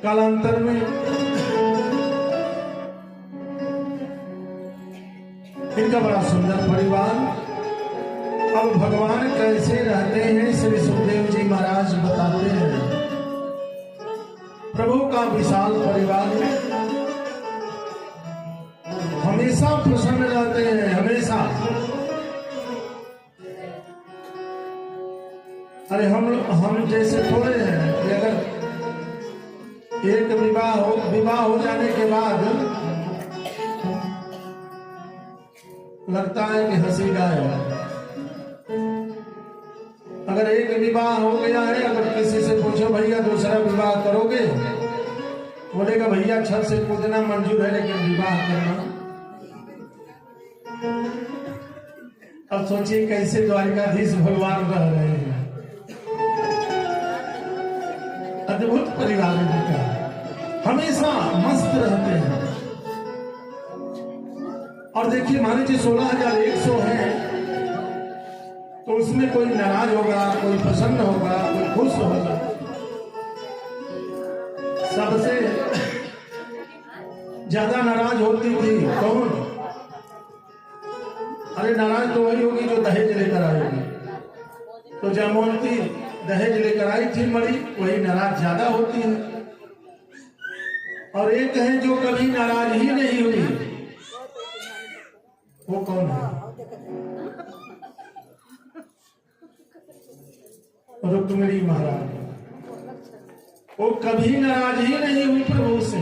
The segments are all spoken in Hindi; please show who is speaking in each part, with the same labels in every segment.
Speaker 1: कालांतर में इनका बड़ा सुंदर परिवार। अब भगवान कैसे रहते हैं श्री सुखदेव जी महाराज बताते हैं। प्रभु का विशाल परिवार हमेशा प्रसन्न रहते हैं, हमेशा। अरे हम जैसे थोड़े हैं कि अगर एक विवाह हो जाने के बाद लगता है कि हंसी गाय। अगर एक विवाह हो गया है, अगर किसी से पूछो भैया दूसरा विवाह करोगे, बोलेगा भैया छत से कूदना मंजूर है लेकिन विवाह करना। अब सोचिए कैसे द्वारिकाधीश भगवान रह रहे हैं। अद्भुत परिवार का, हमेशा मस्त रहते हैं। और देखिए मान लीजिए 16,100 है तो उसमें कोई नाराज होगा, कोई प्रसन्न होगा, कोई खुश होगा। सबसे ज्यादा नाराज होती थी कौन? अरे नाराज तो वही होगी जो दहेज लेकर आएगी। तो जयमोहती दहेज लेकर आई थी मरी, वही नाराज ज्यादा होती है। और एक है जो कभी नाराज ही नहीं हुई, वो कौन है? रुक्मिणी महाराज। वो कभी नाराज ही नहीं हुई प्रभु से।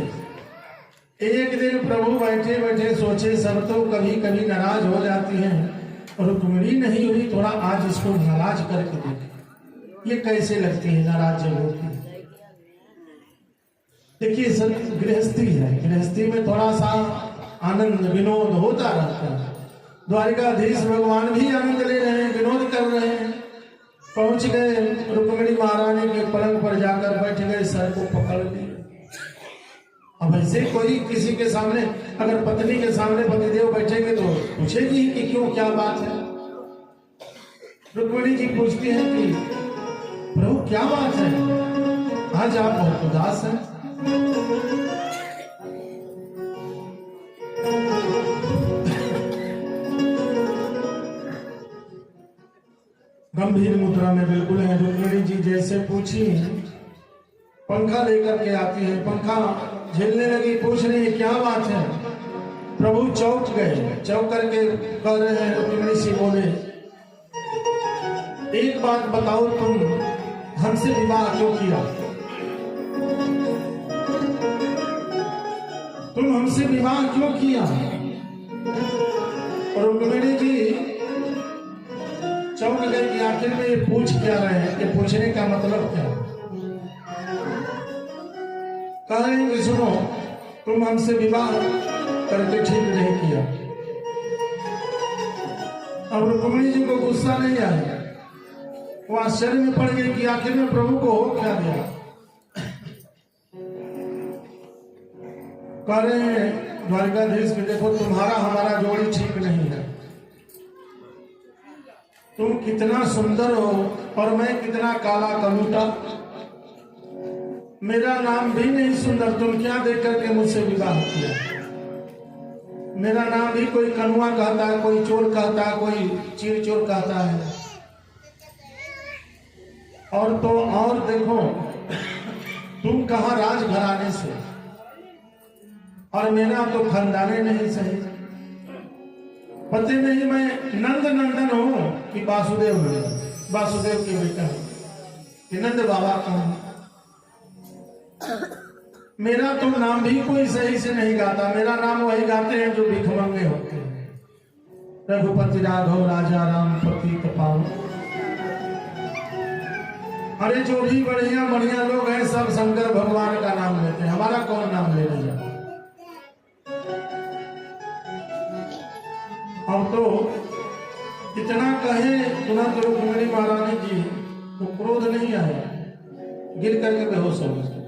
Speaker 1: एक दिन प्रभु बैठे बैठे सोचे सब तो कभी कभी नाराज हो जाती हैं, रुक्मिणी नहीं हुई, थोड़ा आज इसको नाराज करके देखे ये कैसे लगती है नाराज जब होती है। देखिए सब गृहस्थी है, गृहस्थी में थोड़ा सा आनंद विनोद होता रहता है। द्वारिकाधीश भगवान भी आनंद ले रहे हैं, विनोद कर रहे हैं। पहुंच गए रुक्मिणी महारानी के पलंग पर जाकर बैठ गए, सर को पकड़ लिए। अब ऐसे कोई किसी के सामने, अगर पत्नी के सामने पतिदेव बैठेंगे तो पूछेगी कि क्यों, क्या बात है। रुक्मिणी जी पूछती हैं कि प्रभु क्या बात है, आज आप बहुत उदास हैं। गंभीर मुद्रा में बिल्कुल है। रुक्मिणी जी जैसे पूछी, पंखा लेकर के आती है, पंखा झेलने लगी, पूछ रही है क्या बात है। प्रभु चौंक गए, चौंक करके कह रहे हैं, रुक्मिणी से बोले एक बात बताओ, तुम हमसे विवाह क्यों किया? तुम हमसे विवाह क्यों किया? और रुक्मिणी जी चौंक गए कि आखिर में ये पूछ क्या रहे हैं, कि पूछने का मतलब क्या? कह रहे हैं कि सुनो, तुम हमसे विवाह करके ठीक नहीं किया। अब रुक्मिणी जी को गुस्सा नहीं आया, वो आश्चर्य में पड़ गई कि आखिर में प्रभु को हो क्या गया। कह रहे हैं द्वारिकाधीश की देखो तुम्हारा हमारा जोड़ी ठीक नहीं है। तुम कितना सुंदर हो और मैं कितना काला कलूटा। मेरा नाम भी नहीं सुंदर, तुम क्या देख करके मुझसे विवाह किया? मेरा नाम भी कोई कनुआ कहता है, कोई चोर कहता है, कोई चीर चोर कहता है। और तो और देखो, तुम कहाँ राजघराने से, और मेरा तो खानदाने नहीं सही। पता नहीं मैं नंद नंदन हूं कि वासुदेव हूं, वासुदेव के बेटा कि नंद बाबा का हूं। मेरा तो नाम भी कोई सही से नहीं गाता, मेरा नाम वही गाते हैं जो भिखमंगे होते हैं। रघुपति राघव राजा राम पतित पावन। अरे जो भी बढ़िया बढ़िया लोग हैं सब शंकर भगवान का नाम लेते हैं, हमारा कौन नाम ले रहा है? अब तो इतना कहे तुरंत रुक्मिणी महारानी जी को क्रोध नहीं आया, गिर करके बेहोश हो गए।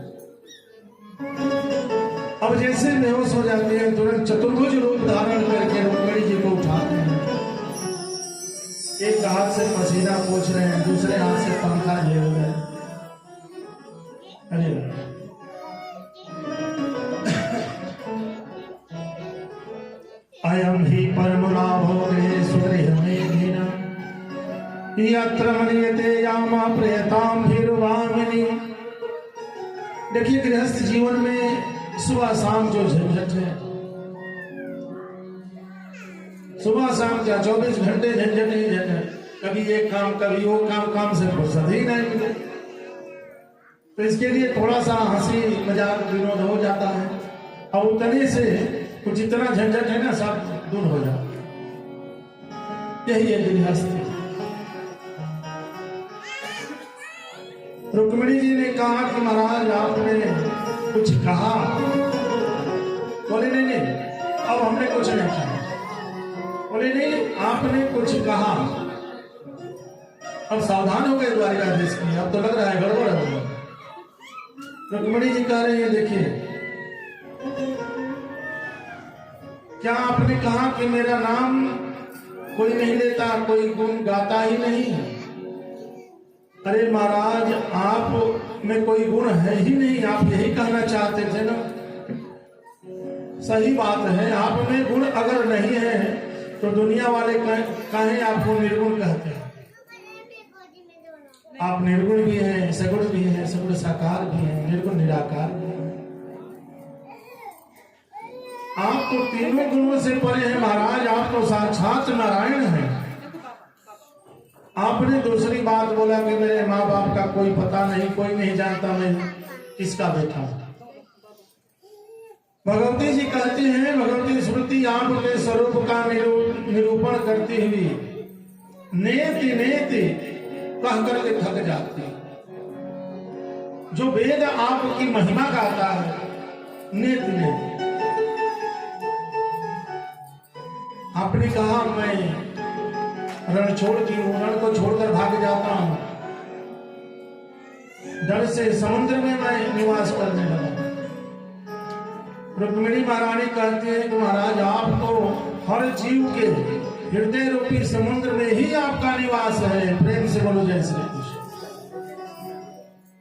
Speaker 1: अब जैसे बेहोश हो जाते हैं तुरंत चतुर्भुज रूप धारण करके रुक्मिणी जी को उठाते हैं। एक हाथ से पसीना पोंछ रहे हैं, दूसरे हाथ से पंखा झेल रहे हैं। अरे यत्र मन्यते यामा प्रियताम भीरुवामिनी। देखिए गृहस्थ जीवन में सुबह शाम जो झंझट है, सुबह शाम क्या 24 घंटे झंझट ही झंझट, कभी ये काम कभी वो काम से फुर्सत ही नहीं मिले। तो इसके लिए थोड़ा सा हंसी मजाक विनोद हो जाता है और उतने से कुछ जितना झंझट है ना सब दूर हो जाता है। यही है गृहस्थ। रुक्मिणी जी ने कहा कि महाराज आपने कुछ कहा, बोले नहीं अब हमने कुछ नहीं कहा। बोले नहीं आपने कुछ कहा। अब सावधान हो गए द्वारिकाधीश की, अब तो लग रहा है गड़बड़ है। रुक्मिणी जी कह रहे हैं देखिए क्या आपने कहा कि मेरा नाम कोई नहीं लेता, कोई गुण गाता ही नहीं। अरे महाराज आप में कोई गुण है ही नहीं, आप यही कहना चाहते थे ना। सही बात है, आप में गुण अगर नहीं है तो दुनिया वाले कहें आपको निर्गुण कहते हैं। आप निर्गुण भी हैं, सगुण भी हैं, सगुण साकार भी हैं, निर्गुण निराकार भी हैं। आप तो तीनों गुणों से परे हैं महाराज, आप तो साक्षात नारायण हैं। आपने दूसरी बात बोला कि मेरे माँ बाप का कोई पता नहीं, कोई नहीं जानता मैं किसका बेटा हूं। भगवती जी कहती हैं, भगवती स्मृति आपके स्वरूप का निरूपण करती हुई नेति नेति कह करके थक जाती। जो वेद आपकी महिमा गाता है नेति नेति। आपने कहा मैं रण छोड़ की रण को छोड़कर भाग जाता हूं, डर से समुद्र में मैं निवास करने लगा। रुक्मिणी महारानी कहती है कि महाराज आप तो हर जीव के हृदय रूपी समुद्र में ही आपका निवास है। प्रेम से बोलो जय श्री कृष्ण।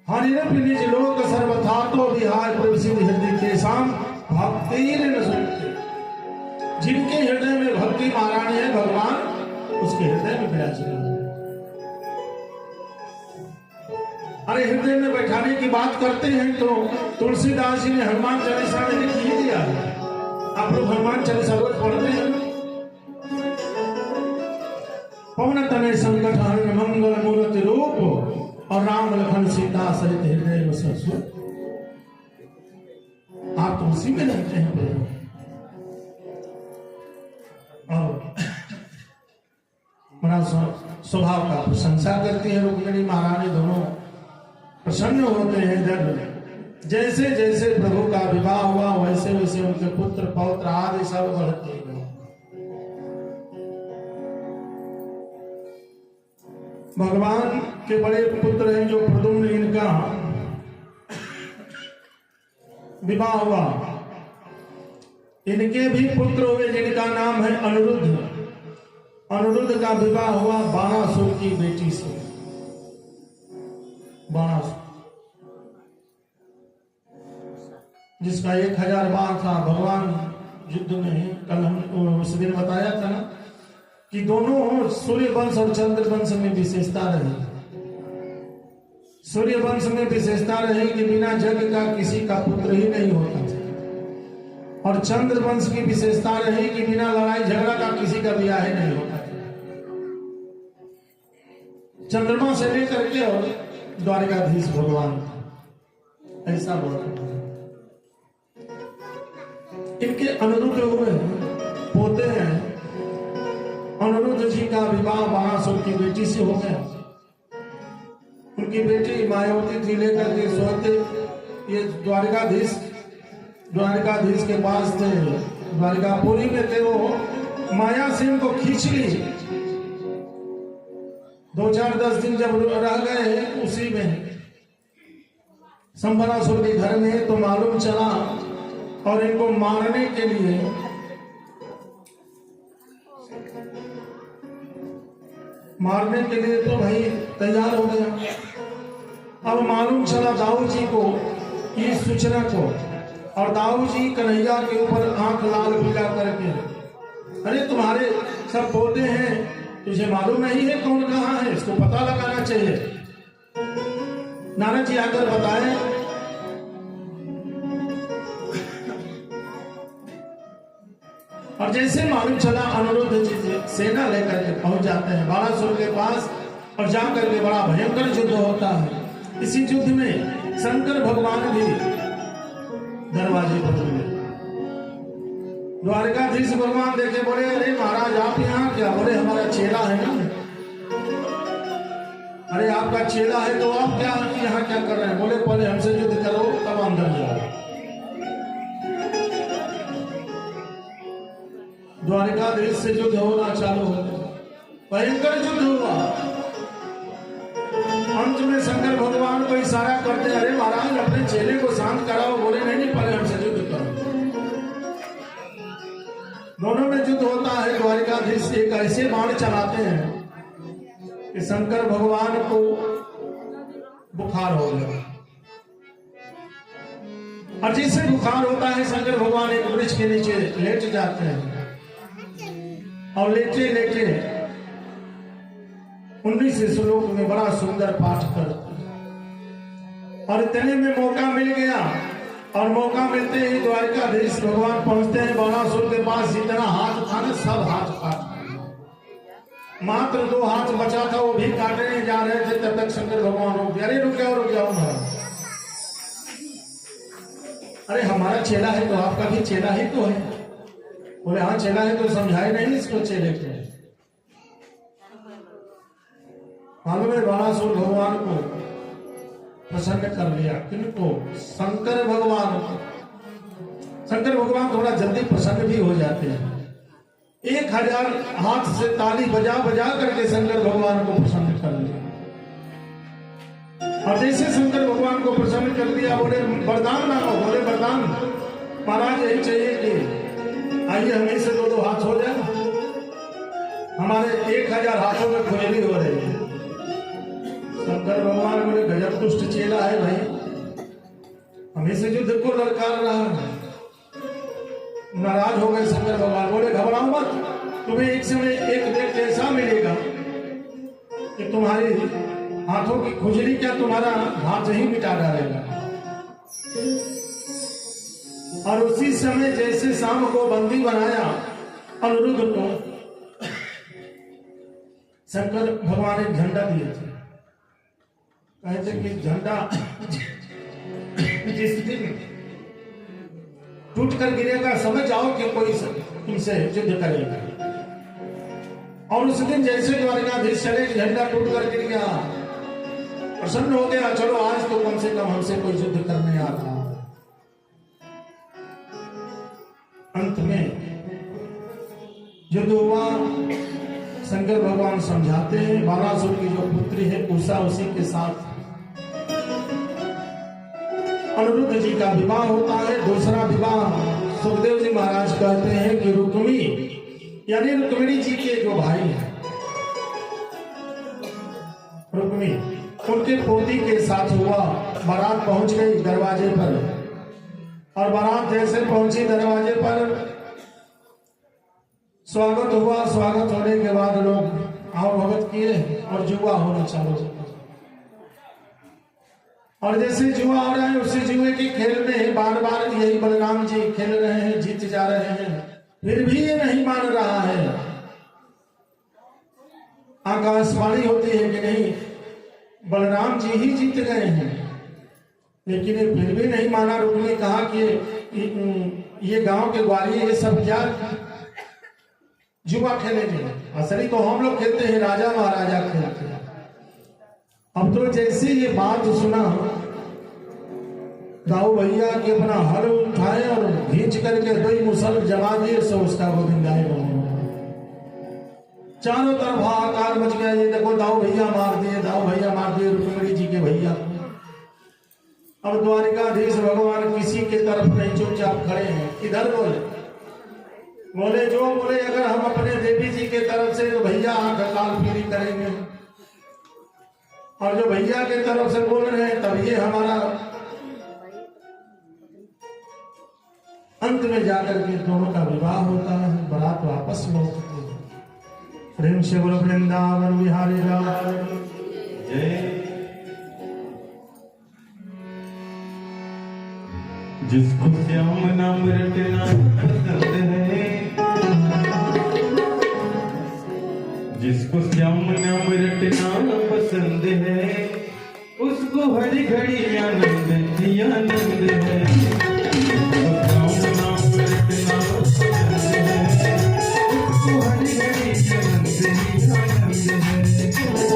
Speaker 1: हरिरपि निज लोक सर्वथा तो विहार प्रसिद्ध हृदय के शाम भक्ति न सुनते। जिनके हृदय में भक्ति महारानी है, भगवान उसके हृदय में विराजमान है। अरे हृदय में बैठाने की बात करते हैं तो तुलसीदास जी ने हनुमान चालीसा में लिख ही दिया है। आप लोग हनुमान चालीसा रोज पढ़ते हैं। पवन तनय संकट हरण मंगल मूर्ति रूप और राम लखन सीता सहित हृदय बसा सुख। आप तो उसी में रहते हैं। और बड़ा स्वभाव का प्रशंसा करती है रुक्मिणी महारानी। दोनों प्रसन्न होते हैं। जब जैसे जैसे प्रभु का विवाह हुआ वैसे वैसे उनके पुत्र पौत्र आदि सब बढ़ते गए। भगवान के बड़े पुत्र हैं जो प्रद्युम्न, इनका विवाह हुआ। इनके भी पुत्र हुए जिनका नाम है अनिरुद्ध। अनिरुद्ध का विवाह हुआ बाणासुर की बेटी से। बाणासुर जिसका 1000 बार था भगवान युद्ध में। कल हम उस दिन बताया था ना कि दोनों सूर्य वंश और चंद्र वंश में विशेषता रही। सूर्य वंश में विशेषता रही कि बिना जग का किसी का पुत्र ही नहीं होता था। और चंद्र वंश की विशेषता रही कि बिना लड़ाई झगड़ा का किसी का ब्याह ही नहीं होता था। चंद्रमा से लेकर के और द्वारिकाधीश भगवान ऐसा बोला। इनके अनिरुद्ध हुए पोते हैं। अनिरुद्ध जी का विवाह बाणासुर की बेटी से हो गया। उनकी बेटी मायावती थी, लेकर के सोते ये द्वारिकाधीश के पास थे, द्वारिकापुरी में थे। वो माया से उनको खींच ली। 2-4-10 दिन जब रह गए उसी में संबरासुर के घर में, तो मालूम चला और इनको मारने के लिए तो भाई तैयार हो गया। अब मालूम चला दाऊ जी को इस सूचना को, और दाऊ जी कन्हैया के ऊपर आंख लाल पीला करके, अरे तुम्हारे सब पोते हैं तुझे मालूम नहीं है कौन कहाँ है, इसको पता लगाना चाहिए। नारद जी आकर बताए, और जैसे मालूम चला अनिरुद्ध जी सेना लेकर के पहुंच जाते हैं बाणासुर के पास, और जाकर के बड़ा भयंकर युद्ध होता है। इसी युद्ध में शंकर भगवान भी दरवाजे पर मिले। द्वारिकाधीश भगवान देखे, बोले अरे महाराज आप यहाँ क्या? बोले हमारा चेला है ना। अरे आपका चेला है तो आप क्या यहाँ क्या कर रहे हैं? बोले पहले हमसे युद्ध करो तब अंदर जाओ। द्वारिकाधीश से युद्ध होना चालू हो गया, भयंकर युद्ध हुआ। अंत में शंकर भगवान को इशारा करते, अरे महाराज अपने चेले को शांत कराओ। बोले नहीं पहले हमसे युद्ध करो। दोनों में युद्ध होता है। द्वारिकाधीश एक ऐसे बाण चलाते हैं कि शंकर भगवान को बुखार हो गया, और जिससे बुखार होता है शंकर भगवान एक वृक्ष के नीचे लेट जाते हैं, और लेटे लेटे 19 श्लोक में बड़ा सुंदर पाठ करते हैं। और इतने में मौका मिल गया, और मौका मिलते ही द्वारिकाधीश भगवान पहुंचते हैं बाणासुर के पास। जितना हाथ था ना सब हाथ काट, मात्र 2 हाथ बचा था, वो भी काटने जा रहे थे। तब तक शंकर भगवान रोक दिया, अरे रुक जाओ महाराज। अरे हमारा चेला है तो आपका भी चेला ही तो है। बोले हाँ चेला है तो समझाए नहीं इसको चेले को। मालूम है बाणासुर भगवान को प्रसन्न कर लिया। किनको? शंकर भगवान को। शंकर भगवान थोड़ा जल्दी प्रसन्न भी हो जाते हैं। 1000 हाथ से ताली बजा बजा करके शंकर भगवान को प्रसन्न कर लिया। और जैसे शंकर भगवान को प्रसन्न कर दिया, बोले वरदान मांगो। बोले वरदान महाराज यही चाहिए कि आइए हमें से 2 हाथ हो जाए। हमारे 1000 हाथों में खुजली हो रही है। शंकर भगवान बोले गजब दुष्ट चेला है भाई, हमें से युद्ध को ललकार रहा है। नाराज हो गए शंकर भगवान। बोले घबराओ मत, तुम्हें एक समय एक देख ऐसा मिलेगा कि तुम्हारी हाथों की खुजली क्या तुम्हारा हाथ ही मिटा डालेगा। और उसी समय जैसे शाम को बंदी बनाया अनिरुद्ध को, शंकर भगवान एक झंडा दिए थे। कहते कि झंडा जिस दिन टूट कर गिरेगा समझ जाओ कि कोई तुमसे युद्ध करेगा। और उस दिन जैसे द्वारिकाधीश चले, झंडा टूट कर गिर गया, प्रसन्न हो गया, चलो आज तो कम से कम हमसे कोई युद्ध करने आ रहा है। अंत में युद्ध हुआ। शंकर भगवान समझाते हैं, बाणासुर की जो पुत्री है उषा, उसी के साथ अनिरुद्ध जी का विवाह होता है। दूसरा विवाह सुखदेव जी महाराज कहते हैं कि रुक्मी यानी रुक्मिणी जी के जो भाई हैं रुक्मी, उनके पोती के साथ हुआ। बारात पहुंच गई दरवाजे पर, और बारात जैसे पहुंची दरवाजे पर स्वागत हुआ। स्वागत होने के बाद लोग आओ भगत किए और जुआ होना चालू हो। और जैसे जुआ हो रहा है, उसी जुए के खेल में बार बार यही बलराम जी खेल रहे हैं, जीत जा रहे हैं, फिर भी ये नहीं मान रहा है। आकाशवाणी होती है कि नहीं बलराम जी ही जीत गए हैं, लेकिन ये फिर भी नहीं माना। रुक्मी कहा कि ये गांव के ग्वालियर ये सब क्या जुआ खेलेंगे? असली तो हम लोग खेलते हैं, राजा महाराजा खेलते हैं। अब तो जैसे ये बात सुना, दाऊ भैया के अपना हल उठाए और खींच करके 2 मुसल जमा दिए, सो उसका गोविंदाई बने। चारों तरफ हाहाकार मच गया। ये देखो दाऊ भैया मार दिए, दाऊ भैया मार दिए रुक्मिणी जी के भैया। अब द्वारिकाधीश भगवान किसी के तरफ नहीं, चुपचाप खड़े हैं। इधर बोले जो बोले, अगर हम अपने देवी जी के तरफ से तो भैया आंख लाल पीली करेंगे, और जो भैया के तरफ से बोल रहे हैं तब ये हमारा। अंत में जाकर के दोनों का विवाह होता है, बारात वापस लौटती है। प्रेम से बोलो वृंदावन बिहारी लाल
Speaker 2: जय। जिसको श्याम नाम रटना पसंद है, जिसको श्याम नाम रटना पसंद है, उसको हर घड़ी आनंद ही आनंद है। जिसको श्याम नाम रटना पसंद है,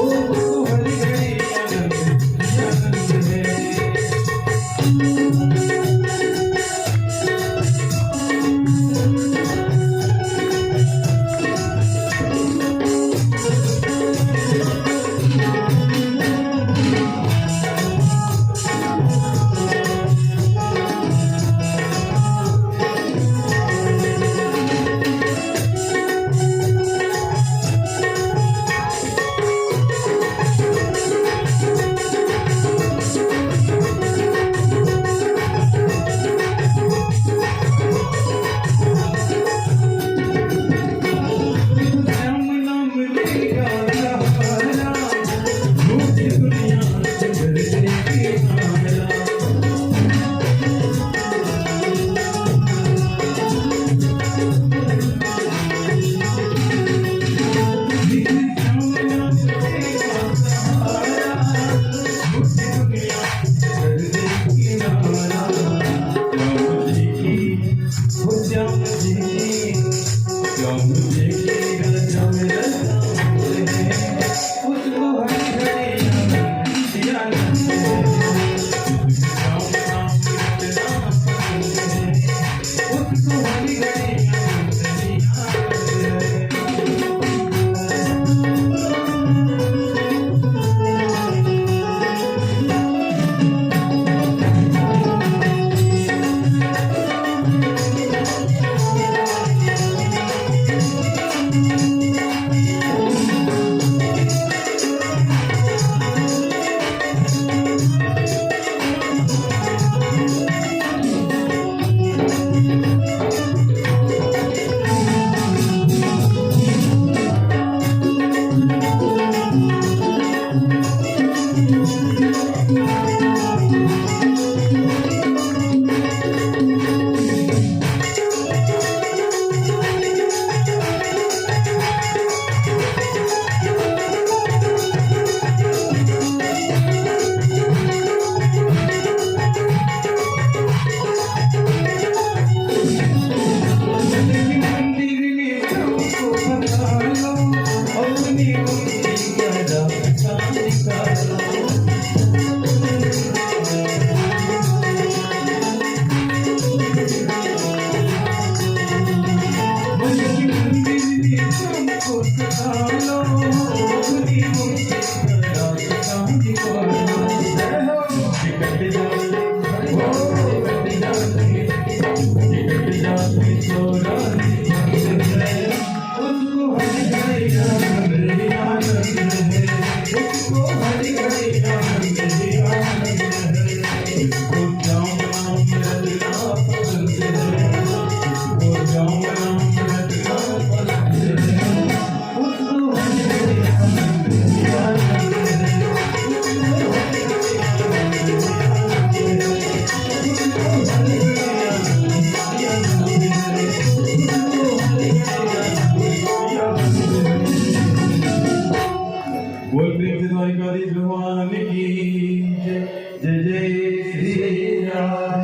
Speaker 2: उसको हर घड़ी आनंद ही आनंद है। उसको हर घड़ी आनंद ही आनंद है। बोल प्रेम से द्वारिकाधीश भगवान की जय। जय जय श्री राम।